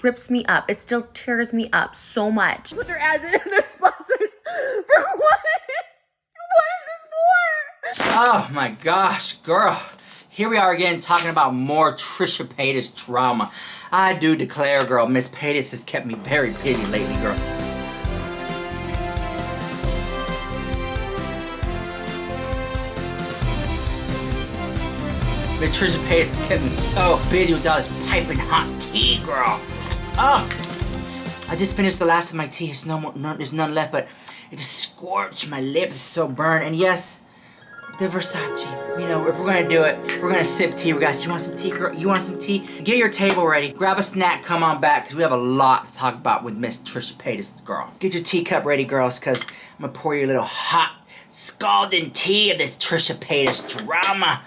rips me up. It still tears me up so much. Put their ads in their sponsors for what? What is this for? Oh my gosh, girl. Here we are again talking about more Trisha Paytas drama. I do declare, girl, Miss Paytas has kept me very busy lately, girl. Miss Trisha Paytas has kept me so busy with all this piping hot tea, girl. Oh, I just finished the last of my tea. There's none left, but it just scorched my lips. It's so burned. And yes, the Versace. You know, if we're gonna do it, we're gonna sip tea. Guys, you want some tea, girl? You want some tea? Get your table ready. Grab a snack. Come on back, because we have a lot to talk about with Miss Trisha Paytas, girl. Get your teacup ready, girls, because I'm gonna pour you a little hot, scalding tea of this Trisha Paytas drama.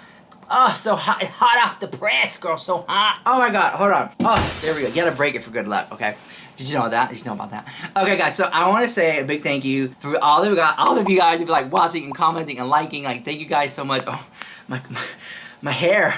Oh, so hot. It's hot off the press, girl. So hot. Oh my God. Hold on. Oh, there we go. You gotta break it for good luck, okay? Did you know that? Did you know about that? Okay, guys, so I want to say a big thank you for all of you guys who be like watching and commenting and liking. Like, thank you guys so much. Oh, my hair.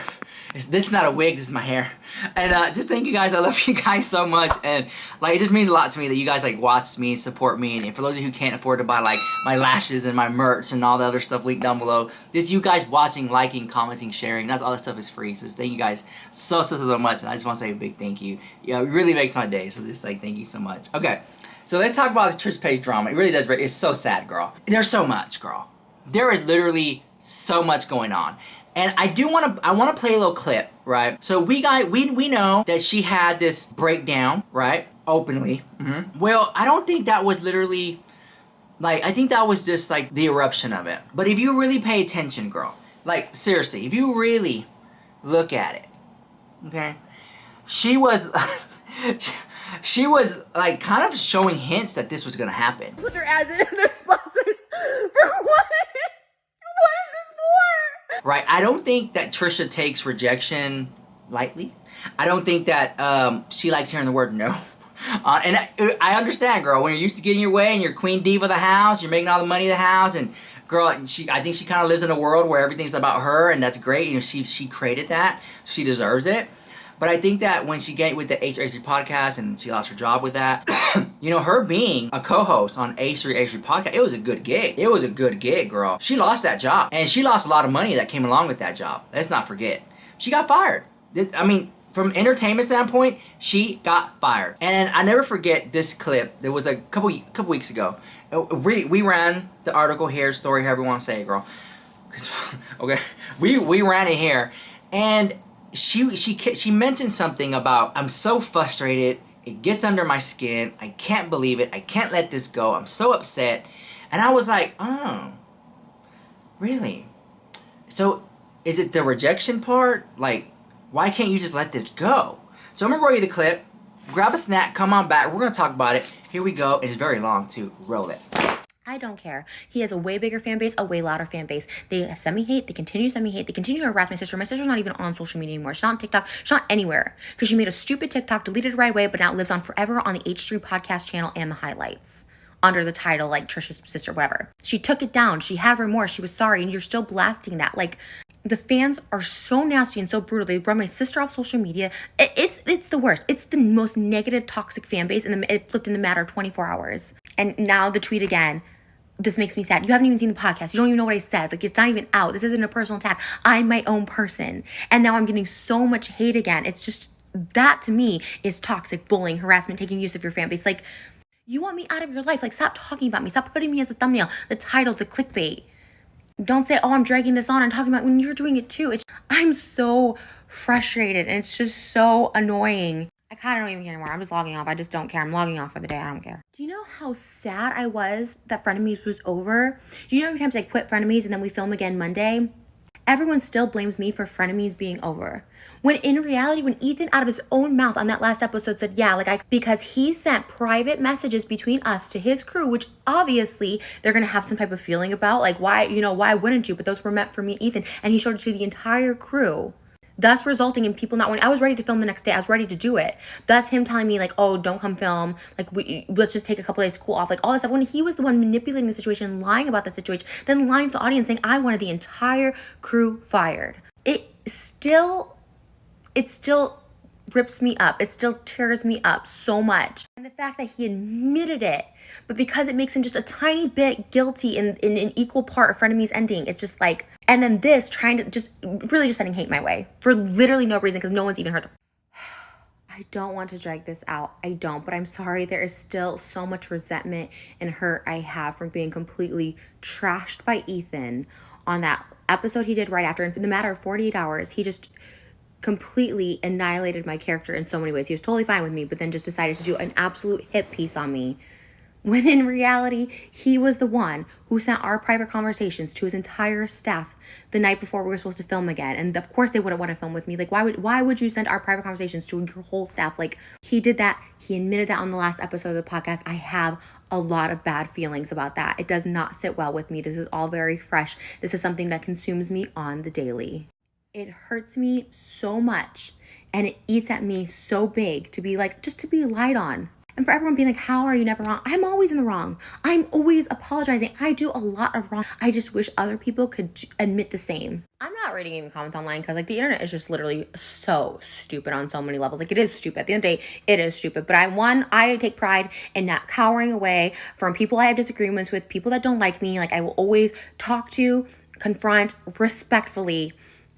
This is not a wig, this is my hair. And just thank you guys. I love you guys so much. And like, it just means a lot to me that you guys like watch me, support me. And for those of you who can't afford to buy like my lashes and my merch and all the other stuff linked down below, just you guys watching, liking, commenting, sharing, that's all that stuff is free. So just thank you guys so much. And I just want to say a big thank you. Yeah, it really makes my day. So just like, thank you so much. Okay, so let's talk about this Trisha Paytas drama. It really does, it's so sad, girl. There's so much, girl. There is literally so much going on. And I want to play a little clip, right? So we know that she had this breakdown, right? Openly. Well, I don't think that was literally, like, I think that was just like the eruption of it. But if you really pay attention, girl, like seriously, if you really look at it, okay? She was, she was like kind of showing hints that this was gonna happen. Put their ads in their sponsors for what? What is this for? Right, I don't think that Trisha takes rejection lightly. I don't think that she likes hearing the word no. And I understand, girl, when you're used to getting your way and you're queen diva of the house, you're making all the money of the house, and girl, I think she kind of lives in a world where everything's about her, and that's great. You know, she created that. She deserves it. But I think that when she got with the H3 podcast and she lost her job with that, you know, her being a co-host on H3 podcast, it was a good gig. It was a good gig, girl. She lost that job. And she lost a lot of money that came along with that job. Let's not forget. She got fired. I mean, from an entertainment standpoint, she got fired. And I never forget this clip. There was a couple weeks ago. We ran the article here, story, however you want to say it, girl. Okay. We ran it here. And she mentioned something about, I'm so frustrated, it gets under my skin, I can't believe it, I can't let this go, I'm so upset. And I was like, oh, really? So is it the rejection part? Like, why can't you just let this go? So I'm gonna roll you the clip, grab a snack, come on back, we're gonna talk about it. Here we go. It's very long too. Roll it. I don't care. He has a way bigger fan base, a way louder fan base. They send me hate. They continue to send me hate. They continue to harass my sister. My sister's not even on social media anymore. She's not on TikTok. She's not anywhere. Because she made a stupid TikTok, deleted it right away, but now it lives on forever on the H3 podcast channel and the highlights. Under the title, like Trisha's sister, whatever. She took it down. She had remorse. She was sorry. And you're still blasting that. Like, the fans are so nasty and so brutal. They run my sister off social media. It's the worst. It's the most negative, toxic fan base. And it flipped in the matter of 24 hours. And now the tweet again. This makes me sad. You haven't even seen the podcast. You don't even know what I said. Like, it's not even out. This isn't a personal attack. I'm my own person. And now I'm getting so much hate again. It's just, that to me is toxic bullying, harassment, taking use of your fan base. Like, you want me out of your life. Like, stop talking about me. Stop putting me as the thumbnail, the title, the clickbait. Don't say, oh, I'm dragging this on and talking about when you're doing it too. I'm so frustrated and it's just so annoying. I kind of don't even care anymore. I'm just logging off. I just don't care. I'm logging off for the day. I don't care. Do you know how sad I was that Frenemies was over? Do you know how many times I quit Frenemies and then we film again Monday? Everyone still blames me for Frenemies being over. When in reality, when Ethan out of his own mouth on that last episode said, yeah, because he sent private messages between us to his crew, which obviously they're going to have some type of feeling about. Like, why wouldn't you? But those were meant for me, Ethan. And he showed it to the entire crew. Thus resulting in people not wanting. I was ready to film the next day. I was ready to do it. Thus him telling me like, oh, don't come film. Like, let's just take a couple days to cool off. Like all this stuff. When he was the one manipulating the situation, lying about the situation, then lying to the audience saying I wanted the entire crew fired. It still rips me up. It still tears me up so much. And the fact that he admitted it, but because it makes him just a tiny bit guilty in an equal part of Frenemies ending, it's just like, and then this trying to just really just sending hate my way for literally no reason because no one's even heard the. I don't want to drag this out. I don't, but I'm sorry. There is still so much resentment and hurt I have from being completely trashed by Ethan on that episode he did right after. And in the matter of 48 hours, he just completely annihilated my character in so many ways. He was totally fine with me, but then just decided to do an absolute hit piece on me. When in reality, he was the one who sent our private conversations to his entire staff the night before we were supposed to film again. And of course they wouldn't want to film with me. Like, why would you send our private conversations to your whole staff? Like, he did that. He admitted that on the last episode of the podcast. I have a lot of bad feelings about that. It does not sit well with me. This is all very fresh. This is something that consumes me on the daily. It hurts me so much and it eats at me so big to be like, just to be lied on. And for everyone being like, how are you never wrong? I'm always in the wrong. I'm always apologizing. I do a lot of wrong. I just wish other people could admit the same. I'm not reading any comments online because like the internet is just literally so stupid on so many levels. Like it is stupid. At the end of the day, it is stupid. But I take pride in not cowering away from people I have disagreements with, people that don't like me. Like I will always talk to, confront respectfully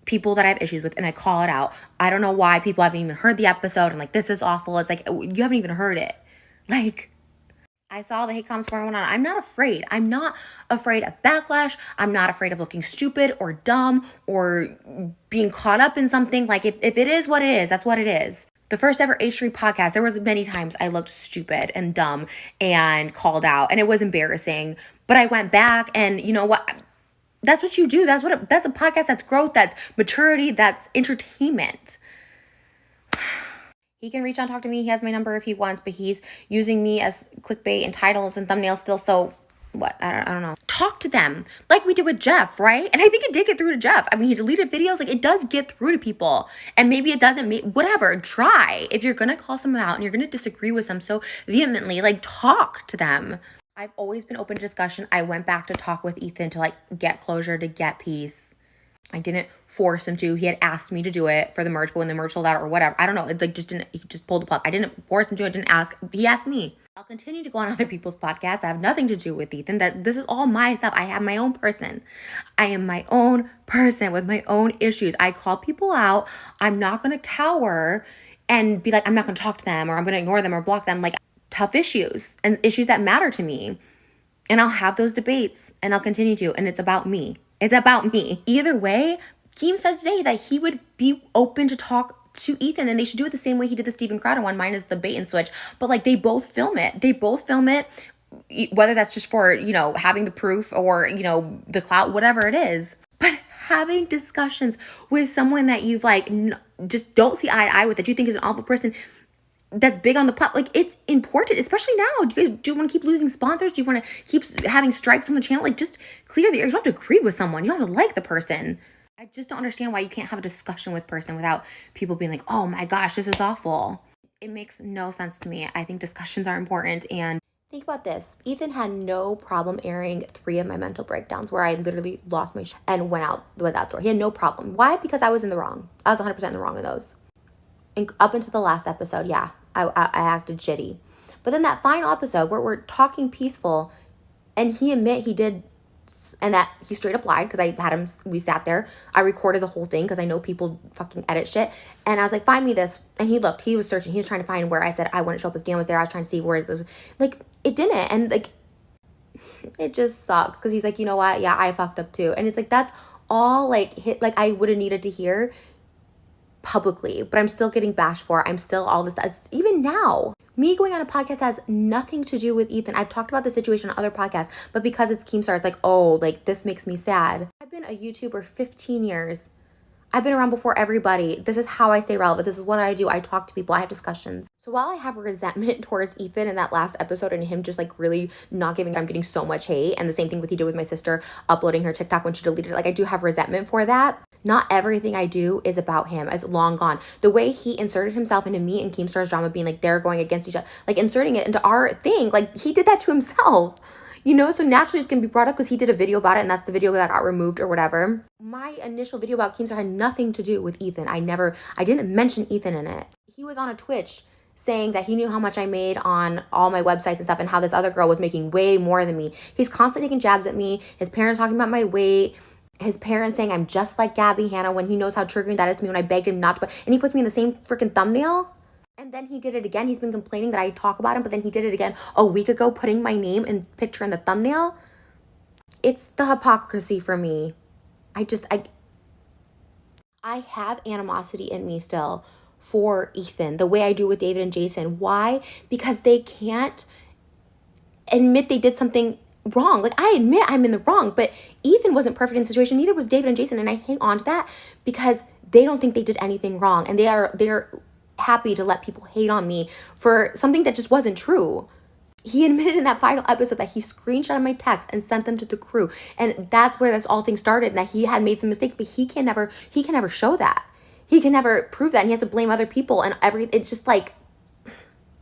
people that I have issues with, and I call it out. I don't know why people haven't even heard the episode and like, this is awful. It's like, you haven't even heard it. Like, I saw the hate comments going on. I'm not afraid. I'm not afraid of backlash. I'm not afraid of looking stupid or dumb or being caught up in something. Like, if it is what it is, that's what it is. The first ever H3 podcast, there was many times I looked stupid and dumb and called out, and it was embarrassing. But I went back and you know what? That's what you do. That's a podcast. That's growth. That's maturity. That's entertainment. He can reach out and talk to me. He has my number if he wants, but he's using me as clickbait and titles and thumbnails still. So what? I don't know. Talk to them like we did with Jeff, right? And I think it did get through to Jeff. I mean, he deleted videos. Like it does get through to people, and maybe it doesn't. Whatever. Try. If you're gonna call someone out and you're gonna disagree with them so vehemently, like talk to them. I've always been open to discussion. I went back to talk with Ethan to like get closure, to get peace. I didn't force him to. He had asked me to do it for the merch, but when the merch sold out or whatever, I don't know. It like he just pulled the plug. I didn't force him to. I didn't ask. He asked me. I'll continue to go on other people's podcasts. I have nothing to do with Ethan. That this is all my stuff. I have my own person. I am my own person with my own issues. I call people out. I'm not going to cower and be like, I'm not going to talk to them or I'm going to ignore them or block them. Like tough issues and issues that matter to me. And I'll have those debates and I'll continue to. And it's about me. It's about me. Either way, Keem said today that he would be open to talk to Ethan and they should do it the same way he did the Steven Crowder one. Mine is the bait and switch. But like they both film it. Whether that's just for, having the proof or, the clout, whatever it is. But having discussions with someone that you've like just don't see eye to eye with, that you think is an awful person, that's big on the pop, like it's important, especially now. Do you want to keep losing sponsors? Do you want to keep having strikes on the channel? Like just clear the air. You don't have to agree with someone. You don't have to like the person. I just don't understand why you can't have a discussion with person without people being like, oh my gosh, this is awful. It makes no sense to me. I think discussions are important. And think about this. Ethan had no problem airing 3 of my mental breakdowns where I literally lost my shit and went out the door. He had no problem. Why? Because I was in the wrong. I was 100% in the wrong in those. And up until the last episode, yeah, I acted shitty. But then that final episode where we're talking peaceful and he admit he did, and that he straight up lied because I had him, we sat there. I recorded the whole thing because I know people fucking edit shit. And I was like, find me this. And he was searching. He was trying to find where I said I wouldn't show up if Dan was there. I was trying to see where it was. Like, it didn't. And like, it just sucks because he's like, you know what? Yeah, I fucked up too. And it's like, that's all like I would have needed to hear publicly, but I'm still getting bashed for. I'm still all this. Even now, me going on a podcast has nothing to do with Ethan. I've talked about the situation on other podcasts, but because it's Keemstar, it's like, oh, like this makes me sad. I've been a YouTuber 15 years. I've been around before everybody. This is how I stay relevant. This is what I do. I talk to people. I have discussions. So while I have resentment towards Ethan in that last episode and him just like really not giving, I'm getting so much hate. And the same thing he did with my sister uploading her TikTok when she deleted it. Like I do have resentment for that. Not everything I do is about him. It's long gone. The way he inserted himself into me and Keemstar's drama being like they're going against each other, like inserting it into our thing, like he did that to himself. So naturally it's going to be brought up because he did a video about it and that's the video that got removed or whatever. My initial video about Keemstar had nothing to do with Ethan. I didn't mention Ethan in it. he was on a Twitch saying that he knew how much I made on all my websites and stuff and how this other girl was making way more than me. He's constantly taking jabs at me. His parents talking about my weight. His parents saying I'm just like Gabby Hanna when he knows how triggering that is to me when I begged him not to. And he puts me in the same freaking thumbnail. And then he did it again. He's been complaining that I talk about him, but then he did it again a week ago, putting my name and picture in the thumbnail. It's the hypocrisy for me. I have animosity in me still for Ethan, the way I do with David and Jason. Why? Because they can't admit they did something wrong. Like, I admit I'm in the wrong, but Ethan wasn't perfect in the situation. Neither was David and Jason, and I hang on to that because they don't think they did anything wrong, and they're happy to let people hate on me for something that just wasn't true. He admitted in that final episode that he screenshotted my text and sent them to the crew. And that's where all things started, and that he had made some mistakes, but he can never show that. He can never prove that, and he has to blame other people and it's just like,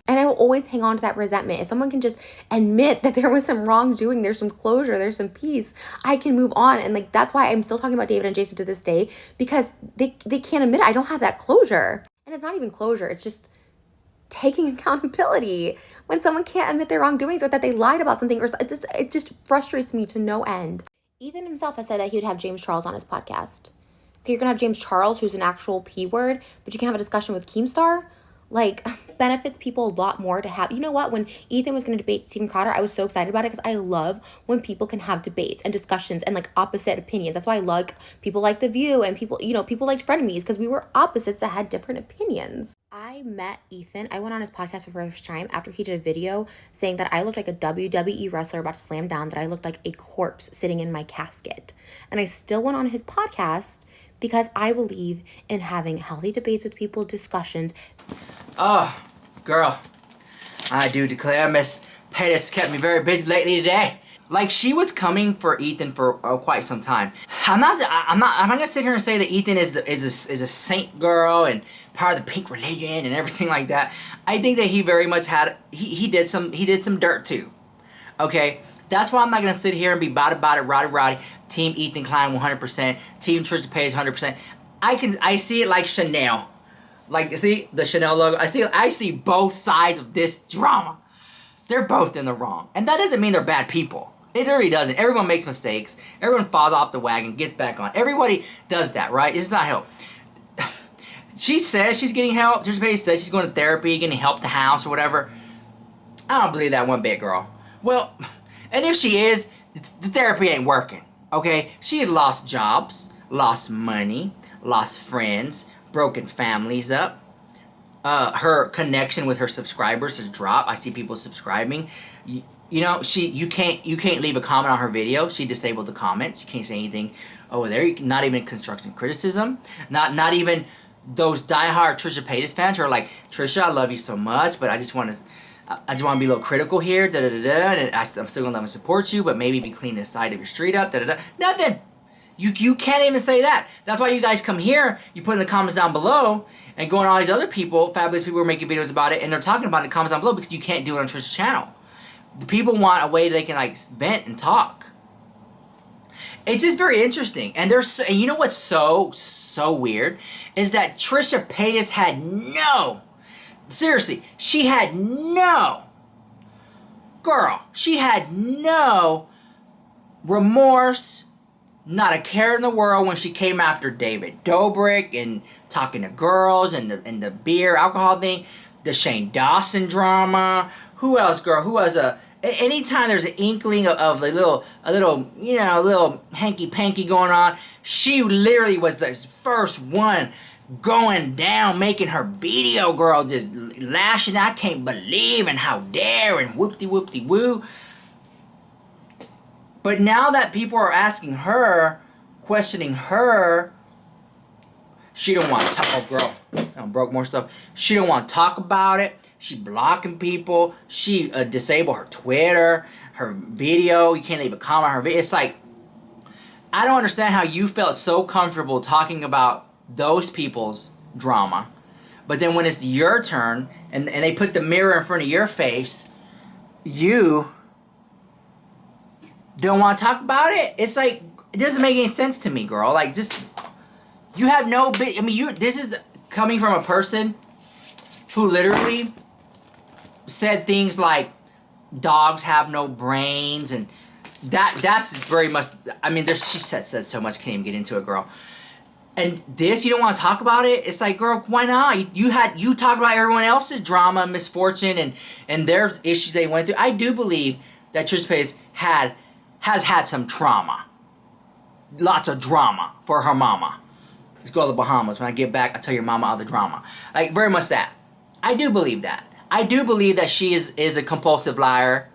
and I will always hang on to that resentment. If someone can just admit that there was some wrongdoing, there's some closure, there's some peace, I can move on. And like, that's why I'm still talking about David and Jason to this day, because they can't admit it. I don't have that closure. And it's not even closure. It's just taking accountability. When someone can't admit their wrongdoings or that they lied about something, or it just frustrates me to no end. Ethan himself has said that he would have James Charles on his podcast. Okay, you're going to have James Charles, who's an actual P word, but you can have a discussion with Keemstar. Like, benefits people a lot more to have. You know what? When Ethan was going to debate Steven Crowder, I was so excited about it because I love when people can have debates and discussions and like opposite opinions. That's why I like people like The View and people liked Frenemies, because we were opposites that had different opinions. I met Ethan. I went on his podcast for the first time after he did a video saying that I looked like a WWE wrestler about to slam down, that I looked like a corpse sitting in my casket. And I still went on his podcast because I believe in having healthy debates with people, discussions. Oh, girl, I do declare Miss Paytas kept me very busy lately today. Like, she was coming for Ethan for quite some time. I'm not gonna sit here and say that Ethan is a saint girl and part of the pink religion and everything like that. I think that he very much had he did some dirt too. Okay, that's why I'm not gonna sit here and be about it, roddy. Team Ethan Klein 100%. Team Trisha Paytas 100%. I see it like Chanel. Like, see the Chanel logo? I see both sides of this drama. They're both in the wrong. And that doesn't mean they're bad people. It really doesn't. Everyone makes mistakes. Everyone falls off the wagon, gets back on. Everybody does that, right? It's not help. She says she's getting help. Trisha Paytas says she's going to therapy, getting help at the house or whatever. I don't believe that one bit, girl. Well, and if she is, the therapy ain't working, okay? She has lost jobs, lost money, lost friends, broken families up. Her connection with her subscribers has dropped. I see people subscribing. You know, you can't leave a comment on her video. She disabled the comments. You can't say anything over there. Not even constructive criticism. Not even those diehard Trisha Paytas fans who are like, Trisha, I love you so much, but I just want to be a little critical here. And I'm still gonna love and support you, but maybe if you clean the side of your street up. Nothing. You can't even say that. That's why you guys come here, you put in the comments down below, and go on all these other people, fabulous people who are making videos about it, and they're talking about it in the comments down below because you can't do it on Trisha's channel. The people want a way they can like vent and talk. It's just very interesting. And you know what's so weird? Is that Trisha Paytas had she had no remorse, not a care in the world when she came after David Dobrik and talking to girls and the beer, alcohol thing, the Shane Dawson drama. Who else, girl? Who has anytime there's an inkling of a little hanky-panky going on, she literally was the first one going down, making her video, girl, just lashing, I can't believe, and how dare, and whoop-de-whoop-de-woo. But now that people are asking her, questioning her, she don't want to talk. Oh, girl, I broke more stuff. She don't want to talk about it. She blocking people. She disabled her Twitter, her video. You can't leave a comment on her video. It's like, I don't understand how you felt so comfortable talking about those people's drama. But then when it's your turn, and they put the mirror in front of your face, you don't want to talk about it? It's like, it doesn't make any sense to me, girl. Like, just, you have no big, I mean, this is coming from a person who literally said things like dogs have no brains, and that's very much, I mean, she said so much, can't even get into it, girl. And this, you don't want to talk about it? It's like, girl, why not? You talk about everyone else's drama, misfortune, and their issues they went through. I do believe that Trisha Paytas has had some trauma. Lots of drama for her mama. Let's go to the Bahamas. When I get back, I'll tell your mama all the drama. Like, very much that. I do believe that. I do believe that she is a compulsive liar,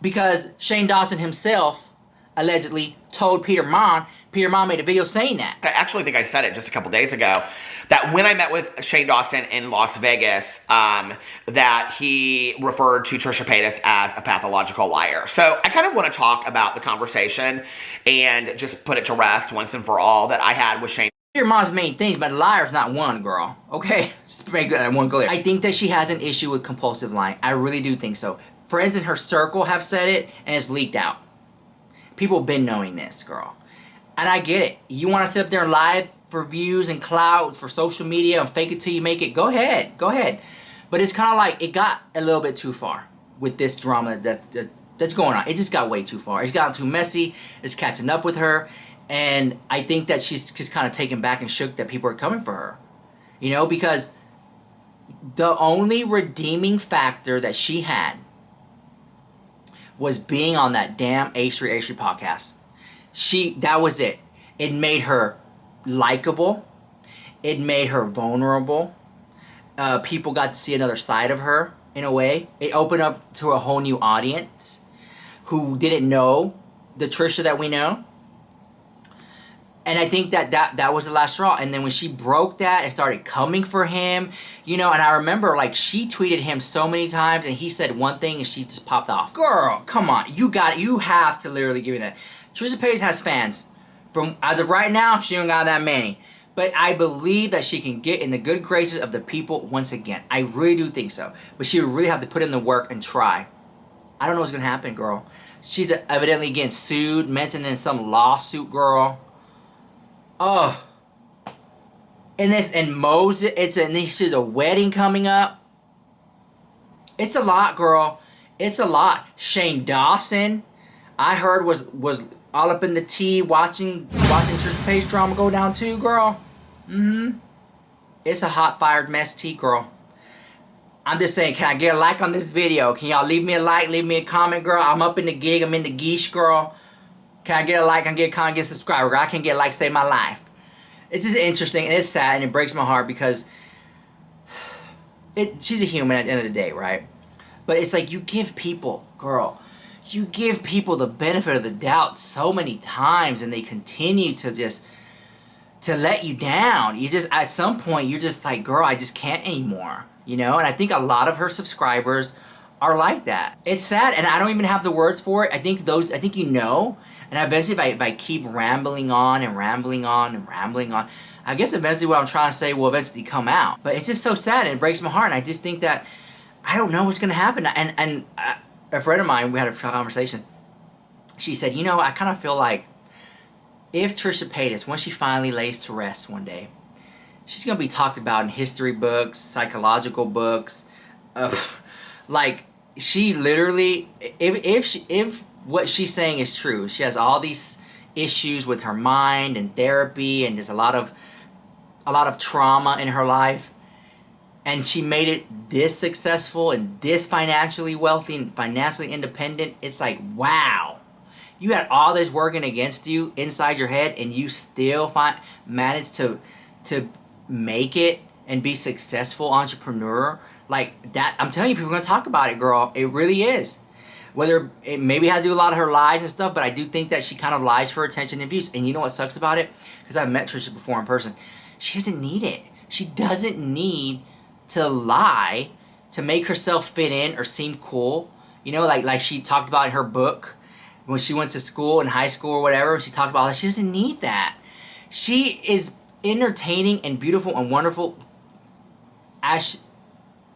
because Shane Dawson himself allegedly told Peter Mon made a video saying that. I actually think I said it just a couple days ago, that when I met with Shane Dawson in Las Vegas, that he referred to Trisha Paytas as a pathological liar. So I kind of want to talk about the conversation and just put it to rest once and for all that I had with Shane. Your mom's main things, but liar's not one, girl. Okay? Just make that one clear. I think that she has an issue with compulsive lying. I really do think so. Friends in her circle have said it, and it's leaked out. People have been knowing this, girl. And I get it. You want to sit up there and lie for views and clout for social media and fake it till you make it? Go ahead. Go ahead. But it's kind of like it got a little bit too far with this drama that's going on. It just got way too far. It's gotten too messy. It's catching up with her. And I think that she's just kind of taken back and shook that people are coming for her. You know, because the only redeeming factor that she had was being on that damn H3 podcast. That was it. It made her likable. It made her vulnerable. People got to see another side of her, in a way. It opened up to a whole new audience who didn't know the Trisha that we know. And I think that was the last straw. And then when she broke that and started coming for him, you know, and I remember, like, she tweeted him so many times and he said one thing and she just popped off. Girl, come on. You have to literally give me that. Trisha Paytas has fans. As of right now, she don't got that many. But I believe that she can get in the good graces of the people once again. I really do think so. But she would really have to put in the work and try. I don't know what's going to happen, girl. She's evidently getting sued, mentioned in some lawsuit, girl. Oh. And Moses, she's a wedding coming up. It's a lot, girl. It's a lot. Shane Dawson, I heard was all up in the tea watching Trisha Paytas drama go down too, girl. It's a hot fired mess tea, girl. I'm just saying, can I get a like on this video? Can y'all leave me a like, leave me a comment, girl? I'm up in the gig, I'm in the geesh, girl. Can I get a like, I can get a comment, get a subscriber, girl? I can get a like, save my life. It's just interesting, and it's sad, and it breaks my heart because she's a human at the end of the day, right? But it's like you give people, girl, you give people the benefit of the doubt so many times, and they continue to let you down. You just, at some point, you're just like, girl, I just can't anymore, you know? And I think a lot of her subscribers are like that. It's sad, and I don't even have the words for it. I think you know. And eventually, if I keep rambling on and rambling on and rambling on, I guess eventually what I'm trying to say will eventually come out. But it's just so sad, and it breaks my heart. And I just think that I don't know what's going to happen. And a friend of mine, we had a conversation. She said, you know, I kind of feel like if Trisha Paytas, when she finally lays to rest one day, she's going to be talked about in history books, psychological books. Like, she literally, if what she's saying is true, she has all these issues with her mind and therapy, and there's a lot of trauma in her life, and she made it this successful and this financially wealthy and financially independent. It's like, wow, you had all this working against you inside your head, and you still managed to make it and be successful entrepreneur. Like that, I'm telling you, people are gonna talk about it, girl. It really is. Whether it maybe had to do a lot of her lies and stuff, but I do think that she kind of lies for attention and views. And you know what sucks about it? Because I've met Trisha before in person. She doesn't need it. She doesn't need to lie to make herself fit in or seem cool. You know, like she talked about in her book when she went to school, in high school or whatever. She talked about that. She doesn't need that. She is entertaining and beautiful and wonderful as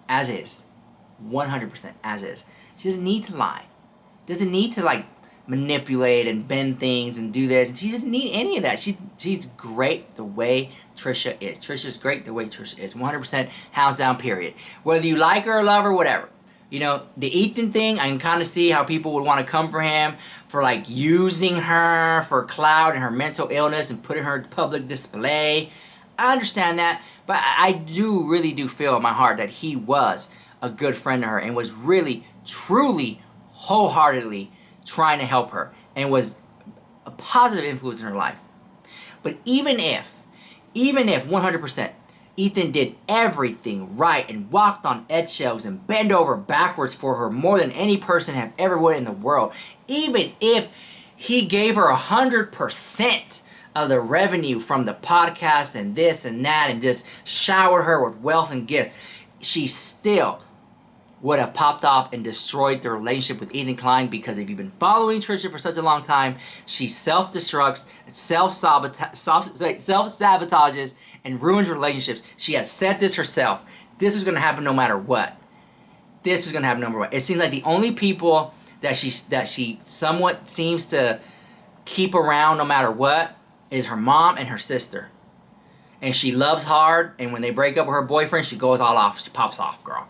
is. 100% as is. She doesn't need to lie. Doesn't need to, like, manipulate and bend things and do this. And she doesn't need any of that. She's great the way Trisha is. Trisha's great the way Trisha is. 100% hands down, period. Whether you like her or love her, whatever. You know, the Ethan thing, I can kind of see how people would want to come for him for like using her for clout and her mental illness and putting her in public display. I understand that, but I really do feel in my heart that he was a good friend to her and was really, truly, wholeheartedly trying to help her and was a positive influence in her life. But even if 100%, Ethan did everything right and walked on eggshells and bent over backwards for her more than any person have ever would in the world, even if he gave her 100% of the revenue from the podcast and this and that and just showered her with wealth and gifts, she still would have popped off and destroyed the relationship with Ethan Klein, because if you've been following Trisha for such a long time, she self-destructs, self-sabotages, and ruins relationships. She has said this herself. This was going to happen no matter what. This was going to happen no matter what. It seems like the only people that she somewhat seems to keep around no matter what is her mom and her sister. And she loves hard, and when they break up with her boyfriend, she goes all off. She pops off, girl.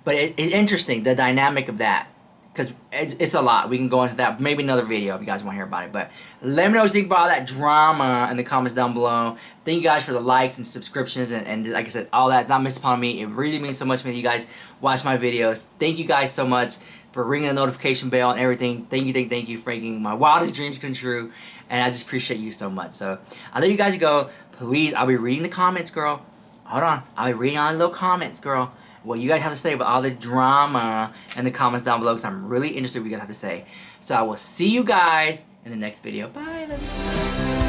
But it's interesting, the dynamic of that. Because it's a lot. We can go into that. Maybe another video if you guys want to hear about it. But let me know what you think about all that drama in the comments down below. Thank you guys for the likes and subscriptions. And like I said, all that. Not missed upon me. It really means so much to me that you guys watch my videos. Thank you guys so much for ringing the notification bell and everything. Thank you for making my wildest dreams come true. And I just appreciate you so much. So I'll let you guys go. Please, I'll be reading the comments, girl. Hold on. I'll be reading all the little comments, girl. What you guys have to say about all the drama in the comments down below, because I'm really interested in what you guys have to say. So I will see you guys in the next video. Bye. Love you.